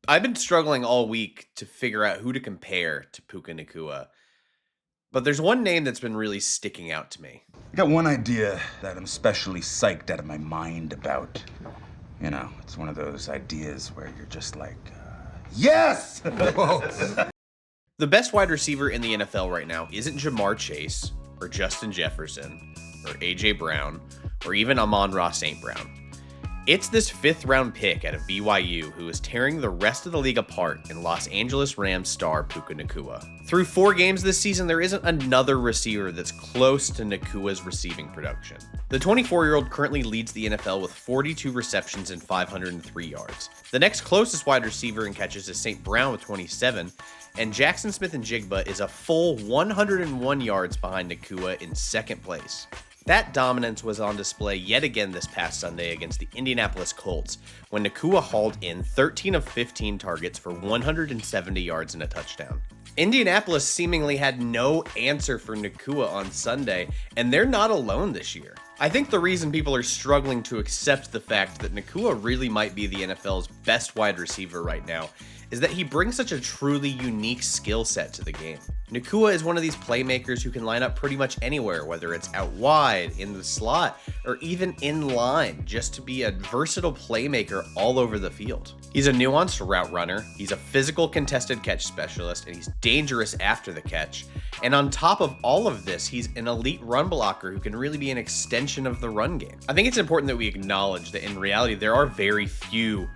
I've been struggling all week to figure out who to compare to Puka Nacua, but there's one name that's been really sticking out to me. I got one idea that I'm especially psyched out of my mind about. You know, it's one of those ideas where you're just like, yes! The best wide receiver in the NFL right now isn't Jamar Chase, or Justin Jefferson, or A.J. Brown, or even Amon-Ra St. Brown. It's this 5th-round pick out of BYU who is tearing the rest of the league apart in Los Angeles Rams star Puka Nacua. Through 4 games this season, there isn't another receiver that's close to Nacua's receiving production. The 24-year-old currently leads the NFL with 42 receptions and 503 yards. The next closest wide receiver in catches is St. Brown with 27, and Jackson Smith-Njigba is a full 101 yards behind Nacua in 2nd place. That dominance was on display yet again this past Sunday against the Indianapolis Colts when Nacua hauled in 13 of 15 targets for 170 yards and a touchdown. Indianapolis seemingly had no answer for Nacua on Sunday, and they're not alone this year. I think the reason people are struggling to accept the fact that Nacua really might be the NFL's best wide receiver right now is that he brings such a truly unique skill set to the game. Nacua is one of these playmakers who can line up pretty much anywhere, whether it's out wide, in the slot, or even in line, just to be a versatile playmaker all over the field. He's a nuanced route runner, he's a physical contested catch specialist, and he's dangerous after the catch. And on top of all of this, he's an elite run blocker who can really be an extension of the run game. I think it's important that we acknowledge that in reality, there are very few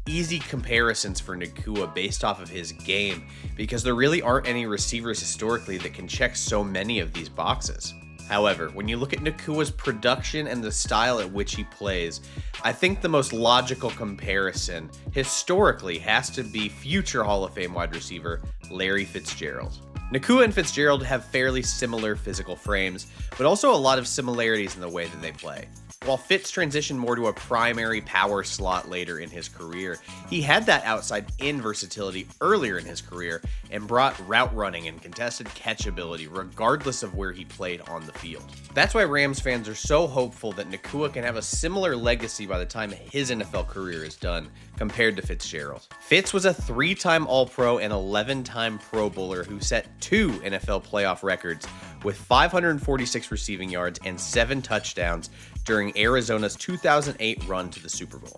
easy comparisons for Nacua based off of his game because there really aren't any receivers historically that can check so many of these boxes. However, when you look at Nacua's production and the style at which he plays, I think the most logical comparison historically has to be future Hall of Fame wide receiver Larry Fitzgerald. Nacua and Fitzgerald have fairly similar physical frames, but also a lot of similarities in the way that they play. While Fitz transitioned more to a primary power slot later in his career, he had that outside-in versatility earlier in his career and brought route running and contested catch ability regardless of where he played on the field. That's why Rams fans are so hopeful that Nacua can have a similar legacy by the time his NFL career is done compared to Fitzgerald. Fitz was a 3-time All-Pro and 11-time Pro Bowler who set 2 NFL playoff records with 546 receiving yards and 7 touchdowns during Arizona's 2008 run to the Super Bowl.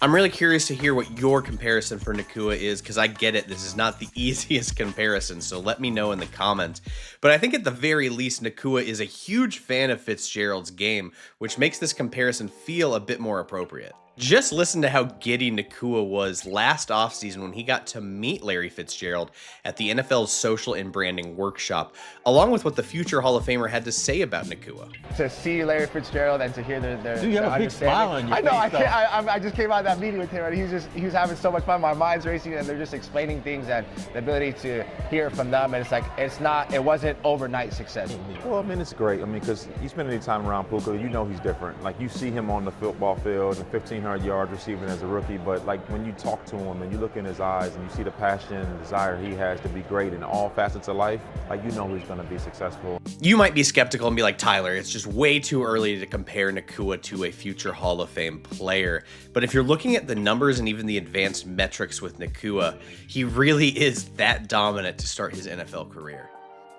I'm really curious to hear what your comparison for Nacua is, because I get it, this is not the easiest comparison, so let me know in the comments. But I think at the very least, Nacua is a huge fan of Fitzgerald's game, which makes this comparison feel a bit more appropriate. Just listen to how giddy Nacua was last offseason when he got to meet Larry Fitzgerald at the NFL's Social and Branding Workshop, along with what the future Hall of Famer had to say about Nacua. To see Larry Fitzgerald and to hear their Dude, you have a big smile on your face. I know, face, I just came out of that meeting with him, and he was having so much fun. My mind's racing, and they're just explaining things, and the ability to hear from them, and it's like, it wasn't overnight success. Well, I mean, it's great. I mean, because you spend any time around Puka, you know he's different. Like, you see him on the football field, and 1,500 yards receiving as a rookie, but like when you talk to him and you look in his eyes and you see the passion and desire he has to be great in all facets of life, like you know he's going to be successful. You might be skeptical and be like, Tyler, it's just way too early to compare Nacua to a future Hall of Fame player. But if you're looking at the numbers and even the advanced metrics with Nacua, he really is that dominant to start his NFL career.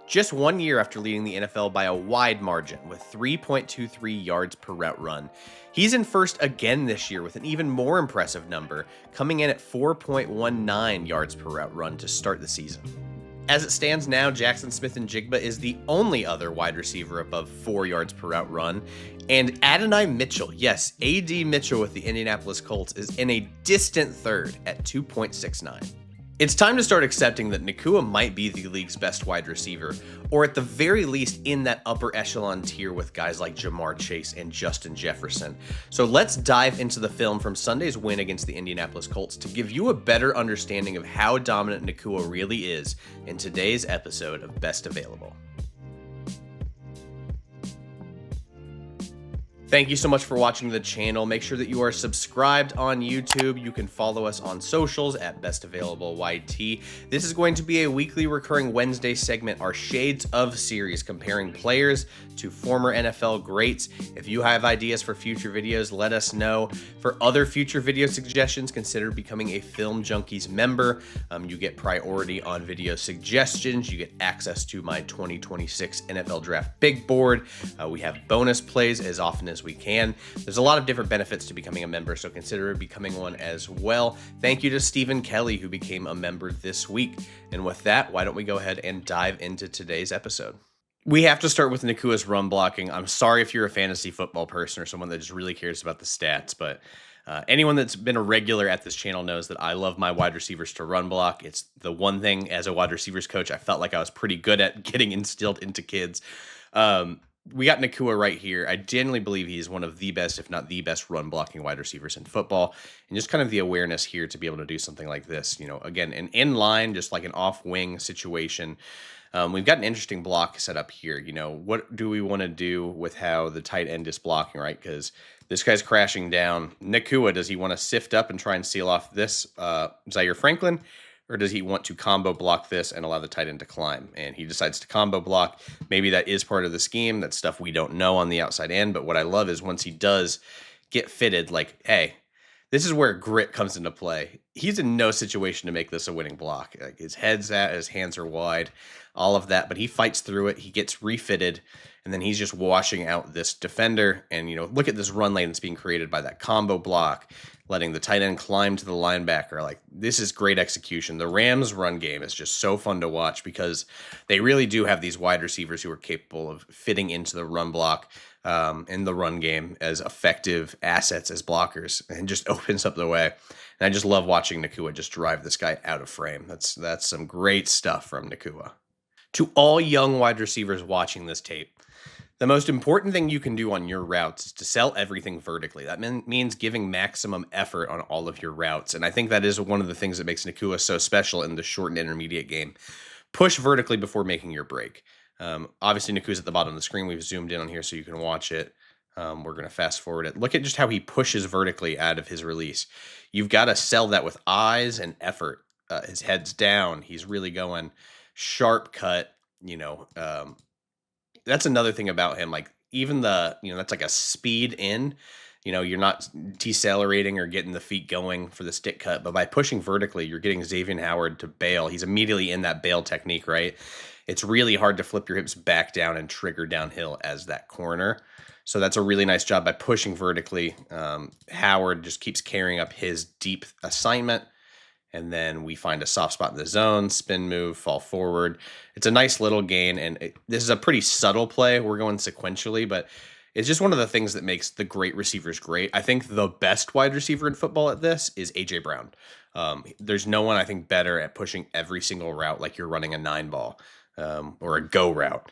Just 1 year after leading the NFL by a wide margin with 3.23 yards per route run, he's in first again this year with an even more impressive number, coming in at 4.19 yards per route run to start the season. As it stands now, Jackson Smith-Njigba is the only other wide receiver above 4 yards per route run, and Adonai Mitchell, yes, A.D. Mitchell with the Indianapolis Colts, is in a distant third at 2.69. It's time to start accepting that Nacua might be the league's best wide receiver, or at the very least in that upper echelon tier with guys like Jamar Chase and Justin Jefferson. So let's dive into the film from Sunday's win against the Indianapolis Colts to give you a better understanding of how dominant Nacua really is in today's episode of Best Available. Thank you so much for watching the channel. Make sure that you are subscribed on YouTube. You can follow us on socials at Best Available YT. This is going to be a weekly recurring Wednesday segment, our Shades of series, comparing players to former NFL greats. If you have ideas for future videos, let us know. For other future video suggestions, consider becoming a Film Junkies member. You get priority on video suggestions. You get access to my 2026 NFL Draft Big Board. We have bonus plays as often as we can. There's a lot of different benefits to becoming a member, so consider becoming one as well. Thank you to Stephen Kelly, who became a member this week. And with that, why don't we go ahead and dive into today's episode? We have to start with Nacua's run blocking. I'm sorry if you're a fantasy football person or someone that just really cares about the stats, but anyone that's been a regular at this channel knows that I love my wide receivers to run block. It's the one thing as a wide receivers coach I felt like I was pretty good at getting instilled into kids. We got Nacua right here. I genuinely believe he's one of the best, if not the best, run blocking wide receivers in football. And just kind of the awareness here to be able to do something like this. You know, again, an in line, just like an off wing situation. We've got an interesting block set up here. You know, what do we want to do with how the tight end is blocking, right? Because this guy's crashing down. Nacua, does he want to sift up and try and seal off this Zaire Franklin? Or does he want to combo block this and allow the tight end to climb? And he decides to combo block. Maybe that is part of the scheme. That's stuff we don't know on the outside end. But what I love is once he does get fitted, like, hey, this is where grit comes into play. He's in no situation to make this a winning block. Like, his head's out, his hands are wide, all of that. But he fights through it. He gets refitted. And then he's just washing out this defender. And, you know, look at this run lane that's being created by that combo block, letting the tight end climb to the linebacker. Like, this is great execution. The Rams' run game is just so fun to watch because they really do have these wide receivers who are capable of fitting into the run block in the run game as effective assets as blockers, and just opens up the way. And I just love watching Nacua just drive this guy out of frame. That's some great stuff from Nacua. To all young wide receivers watching this tape, the most important thing you can do on your routes is to sell everything vertically. That means giving maximum effort on all of your routes. And I think that is one of the things that makes Nacua so special in the short and intermediate game. Push vertically before making your break. Obviously, Nacua's at the bottom of the screen. We've zoomed in on here so you can watch it. We're going to fast forward it. Look at just how he pushes vertically out of his release. You've got to sell that with eyes and effort. His head's down. He's really going sharp cut, you know, that's another thing about him. Like, even that's like a speed in, you know, you're not decelerating or getting the feet going for the stick cut, but by pushing vertically, you're getting Xavier Howard to bail. He's immediately in that bail technique, right? It's really hard to flip your hips back down and trigger downhill as that corner. So that's a really nice job by pushing vertically. Howard just keeps carrying up his deep assignment. And then we find a soft spot in the zone, spin move, fall forward. It's a nice little gain, and this is a pretty subtle play. We're going sequentially, but it's just one of the things that makes the great receivers great. I think the best wide receiver in football at this is A.J. Brown. There's no one, I think, better at pushing every single route like you're running a 9-ball or a go route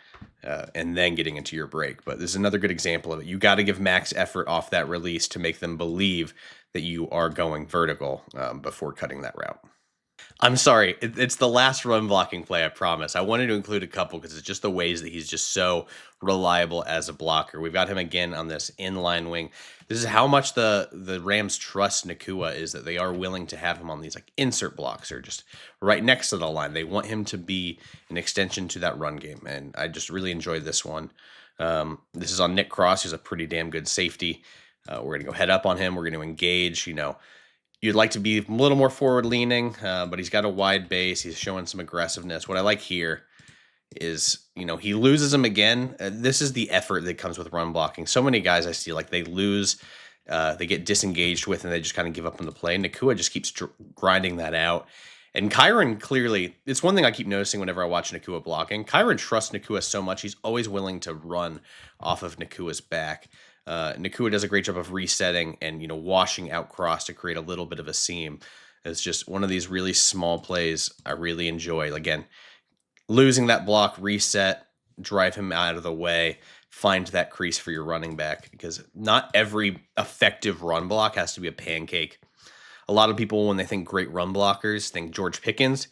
and then getting into your break. But this is another good example of it. You got to give max effort off that release to make them believe that you are going vertical before cutting that route. I'm sorry, it's the last run blocking play, I promise. I wanted to include a couple because it's just the ways that he's just so reliable as a blocker. We've got him again on this inline wing. This is how much the Rams trust Nacua, is that they are willing to have him on these like insert blocks or just right next to the line. They want him to be an extension to that run game, and I just really enjoyed this one. This is on Nick Cross, who's a pretty damn good safety. We're going to go head up on him. We're going to engage. You know, you'd like to be a little more forward-leaning, but he's got a wide base. He's showing some aggressiveness. What I like here is, you know, he loses him again. This is the effort that comes with run blocking. So many guys I see, like, they lose, they get disengaged with, and they just kind of give up on the play. Nacua just keeps grinding that out. And Kyron, clearly, it's one thing I keep noticing whenever I watch Nacua blocking. Kyron trusts Nacua so much, he's always willing to run off of Nacua's back. Nacua does a great job of resetting and, you know, washing out cross to create a little bit of a seam. It's just one of these really small plays I really enjoy. Again, losing that block, reset, drive him out of the way, find that crease for your running back, because not every effective run block has to be a pancake. A lot of people, when they think great run blockers, think George Pickens.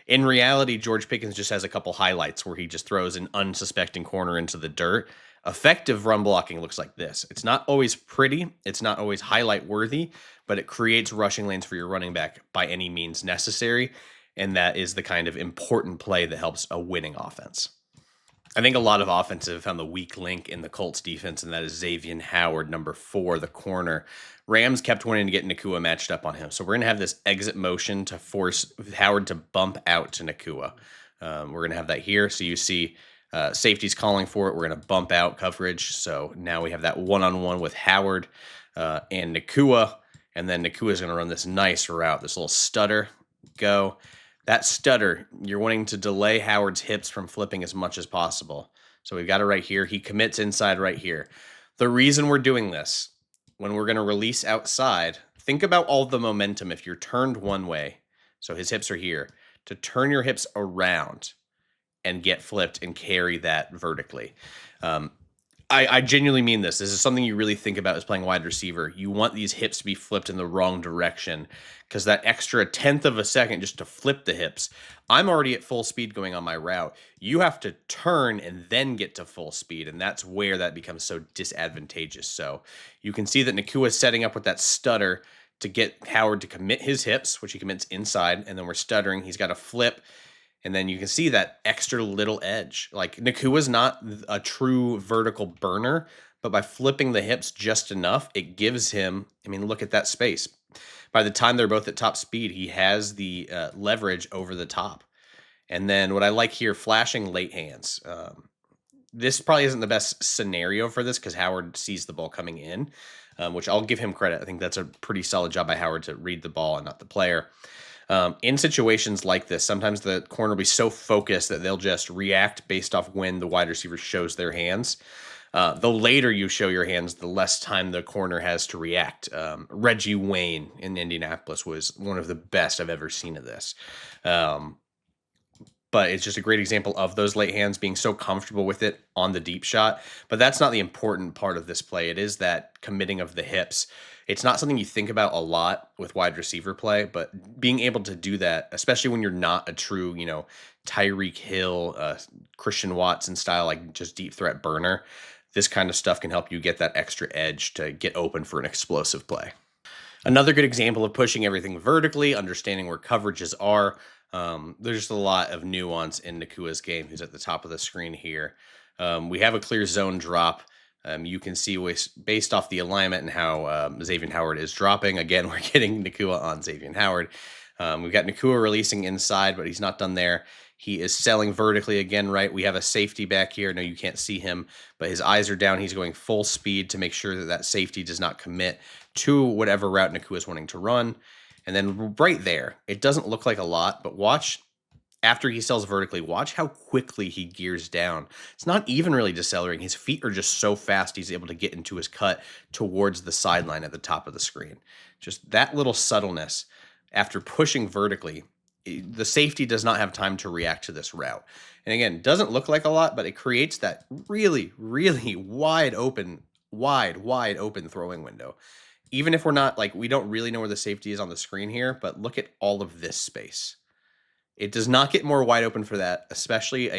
In reality, George Pickens just has a couple highlights where he just throws an unsuspecting corner into the dirt. Effective run blocking looks like this. It's not always pretty, it's not always highlight worthy, but it creates rushing lanes for your running back by any means necessary. And that is the kind of important play that helps a winning offense. I think a lot of offenses have found the weak link in the Colts defense, and that is Xavier Howard, number 4, the corner. Rams kept wanting to get Nacua matched up on him. So we're going to have this exit motion to force Howard to bump out to Nacua. We're going to have that here. So you see safety's calling for it. We're going to bump out coverage. So now we have that one-on-one with Howard and Nacua. And then Nacua is going to run this nice route, this little stutter. Go. That stutter, you're wanting to delay Howard's hips from flipping as much as possible. So we've got it right here. He commits inside right here. The reason we're doing this, when we're going to release outside, think about all the momentum if you're turned one way. So his hips are here. To turn your hips around and get flipped and carry that vertically. I genuinely mean this. This is something you really think about as playing wide receiver. You want these hips to be flipped in the wrong direction because that extra 1/10 of a second just to flip the hips. I'm already at full speed going on my route. You have to turn and then get to full speed, and that's where that becomes so disadvantageous. So you can see that Nacua is setting up with that stutter to get Howard to commit his hips, which he commits inside, and then we're stuttering. He's got to flip. And then you can see that extra little edge. Like Nakua's not a true vertical burner, but by flipping the hips just enough, it gives him, I mean, look at that space. By the time they're both at top speed, he has the leverage over the top. And then what I like here, flashing late hands. This probably isn't the best scenario for this because Howard sees the ball coming in, which I'll give him credit. I think that's a pretty solid job by Howard to read the ball and not the player. In situations like this, sometimes the corner will be so focused that they'll just react based off when the wide receiver shows their hands. The later you show your hands, the less time the corner has to react. Reggie Wayne in Indianapolis was one of the best I've ever seen of this. But it's just a great example of those late hands being so comfortable with it on the deep shot. But that's not the important part of this play. It is that committing of the hips. It's not something you think about a lot with wide receiver play, but being able to do that, especially when you're not a true, Tyreek Hill, Christian Watson style, like just deep threat burner, this kind of stuff can help you get that extra edge to get open for an explosive play. Another good example of pushing everything vertically, understanding where coverages are. There's just a lot of nuance in Nakua's game, who's at the top of the screen here. We have a clear zone drop. You can see based off the alignment and how Xavier Howard is dropping. Again, we're getting Nacua on Xavier Howard. We've got Nacua releasing inside, but he's not done there. He is selling vertically again, right? We have a safety back here. No, you can't see him, but his eyes are down. He's going full speed to make sure that that safety does not commit to whatever route Nacua is wanting to run. And then right there, it doesn't look like a lot, but watch after he sells vertically, watch how quickly he gears down. It's not even really decelerating. His feet are just so fast he's able to get into his cut towards the sideline at the top of the screen. Just that little subtleness after pushing vertically, the safety does not have time to react to this route. And again, doesn't look like a lot, but it creates that really, really wide open throwing window. Even if we're not, we don't really know where the safety is on the screen here, but look at all of this space. It does not get more wide open for that, especially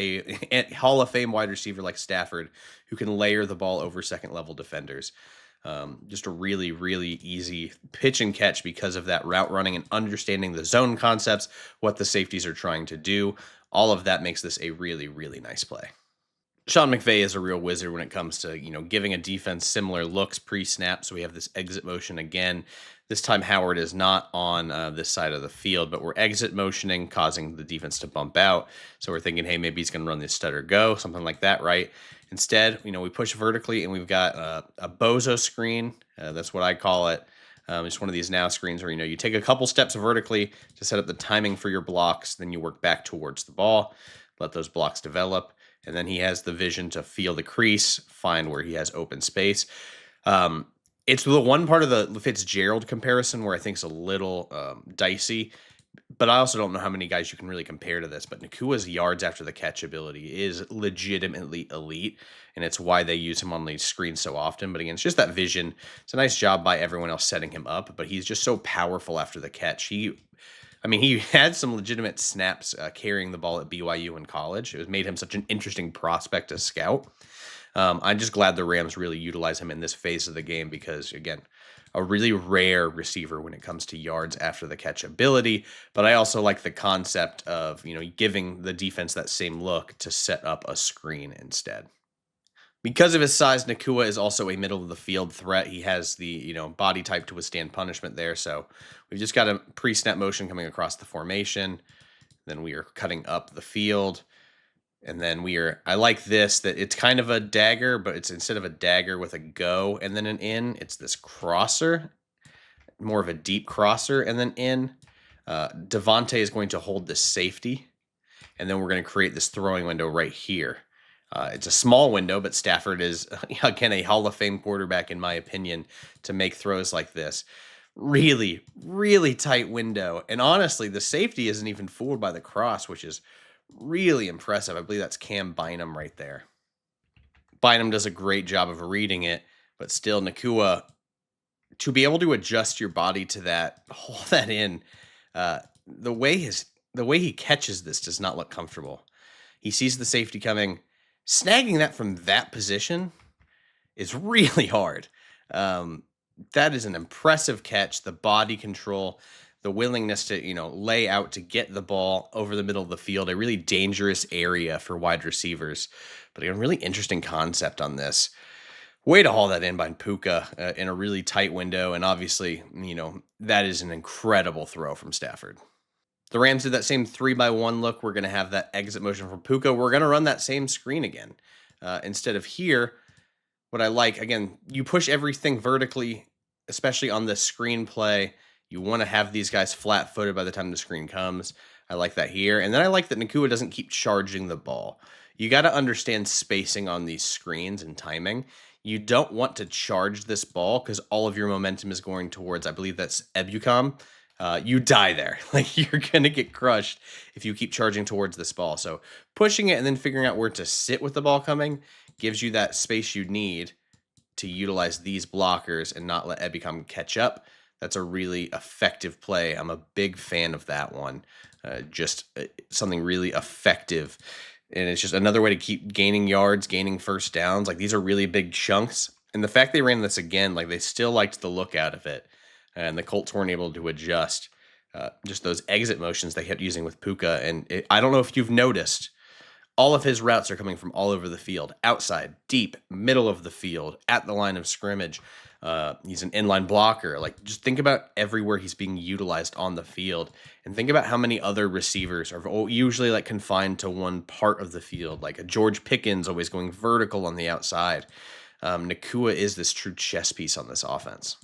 a Hall of Fame wide receiver like Stafford, who can layer the ball over second-level defenders. Just a really, really easy pitch and catch because of that route running and understanding the zone concepts, what the safeties are trying to do. All of that makes this a really, really nice play. Sean McVay is a real wizard when it comes to, giving a defense similar looks pre-snap. So we have this exit motion again. This time Howard is not on this side of the field, but we're exit motioning, causing the defense to bump out. So we're thinking, hey, maybe he's going to run this stutter go, something like that, right? Instead, we push vertically and we've got a bozo screen. That's what I call it. It's one of these now screens where, you take a couple steps vertically to set up the timing for your blocks. Then you work back towards the ball, let those blocks develop. And then he has the vision to feel the crease, find where he has open space. It's the one part of the Fitzgerald comparison where I think is a little dicey, but I also don't know how many guys you can really compare to this. But Nakua's yards after the catch ability is legitimately elite, and it's why they use him on the screen so often. But again, it's just that vision. It's a nice job by everyone else setting him up, but he's just so powerful after the catch. He had some legitimate snaps carrying the ball at BYU in college. It made him such an interesting prospect to scout. I'm just glad the Rams really utilize him in this phase of the game because, again, a really rare receiver when it comes to yards after the catch ability. But I also like the concept of, giving the defense that same look to set up a screen instead. Because of his size, Nacua is also a middle of the field threat. He has the, body type to withstand punishment there. So we've just got a pre-snap motion coming across the formation. Then we are cutting up the field. And then I like this, that it's kind of a dagger, but it's instead of a dagger with a go and then an in, it's this crosser, more of a deep crosser and then in. Devontae is going to hold this safety. And then we're going to create this throwing window right here. It's a small window, but Stafford is, again, a Hall of Fame quarterback, in my opinion, to make throws like this. Really, really tight window. And honestly, the safety isn't even fooled by the cross, which is really impressive. I believe that's Cam Bynum right there. Bynum does a great job of reading it, but still, Nacua, to be able to adjust your body to that, hold that in, the way he catches this does not look comfortable. He sees the safety coming. Snagging that from that position is really hard. That is an impressive catch. The body control, the willingness to, lay out to get the ball over the middle of the field, a really dangerous area for wide receivers. But a really interesting concept on this. Way to haul that in by Puka in a really tight window. And obviously, that is an incredible throw from Stafford. The Rams did that same 3-by-1 look. We're going to have that exit motion from Puka. We're going to run that same screen again. Instead of here, what I like, again, you push everything vertically, especially on the screen play. You want to have these guys flat-footed by the time the screen comes. I like that here. And then I like that Nacua doesn't keep charging the ball. You got to understand spacing on these screens and timing. You don't want to charge this ball because all of your momentum is going towards, I believe that's Ebucom. You die there. Like, you're going to get crushed if you keep charging towards this ball. So pushing it and then figuring out where to sit with the ball coming gives you that space you need to utilize these blockers and not let Ebucom catch up. That's a really effective play. I'm a big fan of that one. Something really effective. And it's just another way to keep gaining yards, gaining first downs. Like, these are really big chunks. And the fact they ran this again, like, they still liked the look out of it. And the Colts weren't able to adjust. Just those exit motions they kept using with Puka. And I don't know if you've noticed, all of his routes are coming from all over the field. Outside, deep, middle of the field, at the line of scrimmage. He's an inline blocker. Like, just think about everywhere he's being utilized on the field. And think about how many other receivers are usually like confined to one part of the field. Like a George Pickens always going vertical on the outside. Nacua is this true chess piece on this offense.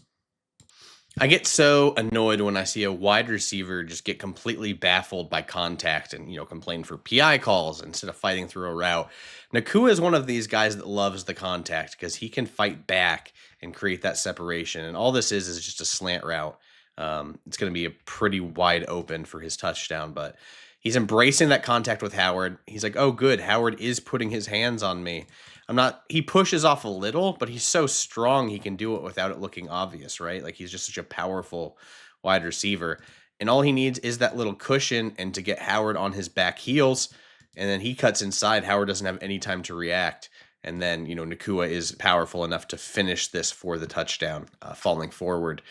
I get so annoyed when I see a wide receiver just get completely baffled by contact and, complain for PI calls instead of fighting through a route. Nacua is one of these guys that loves the contact because he can fight back and create that separation. And all this is just a slant route. It's going to be a pretty wide open for his touchdown, but he's embracing that contact with Howard. He's like, oh, good. Howard is putting his hands on me. He pushes off a little, but he's so strong he can do it without it looking obvious, right? Like, he's just such a powerful wide receiver. And all he needs is that little cushion and to get Howard on his back heels. And then he cuts inside. Howard doesn't have any time to react. And then, Nacua is powerful enough to finish this for the touchdown, falling forward.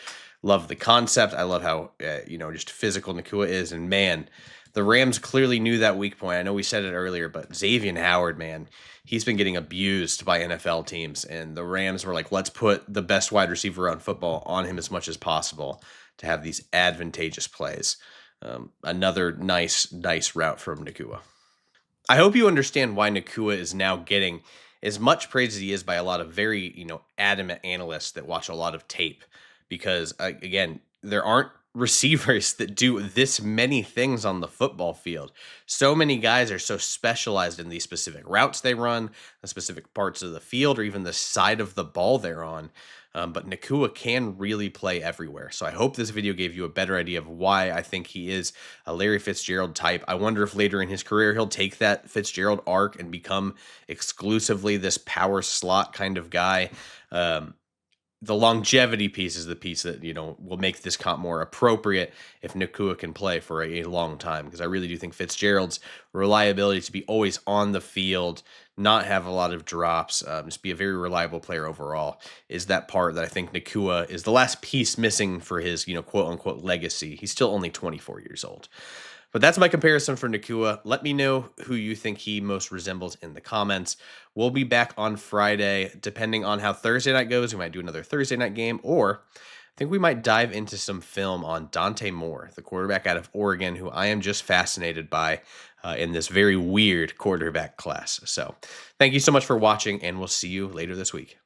Love the concept. I love how, just physical Nacua is. And man, the Rams clearly knew that weak point. I know we said it earlier, but Xavier Howard, man, he's been getting abused by NFL teams. And the Rams were like, let's put the best wide receiver on football on him as much as possible to have these advantageous plays. Another nice route from Nacua. I hope you understand why Nacua is now getting as much praise as he is by a lot of very, adamant analysts that watch a lot of tape. Because, again, there aren't receivers that do this many things on the football field. So many guys are so specialized in these specific routes they run, the specific parts of the field, or even the side of the ball they're on. But Nacua can really play everywhere. So I hope this video gave you a better idea of why I think he is a Larry Fitzgerald type. I wonder if later in his career he'll take that Fitzgerald arc and become exclusively this power slot kind of guy. The longevity piece is the piece that, will make this comp more appropriate if Nacua can play for a long time. Because I really do think Fitzgerald's reliability to be always on the field, not have a lot of drops, just be a very reliable player overall, is that part that I think Nacua is the last piece missing for his, quote unquote legacy. He's still only 24 years old. But that's my comparison for Nacua. Let me know who you think he most resembles in the comments. We'll be back on Friday. Depending on how Thursday night goes, we might do another Thursday night game, or I think we might dive into some film on Dante Moore, the quarterback out of Oregon, who I am just fascinated by in this very weird quarterback class. So thank you so much for watching, and we'll see you later this week.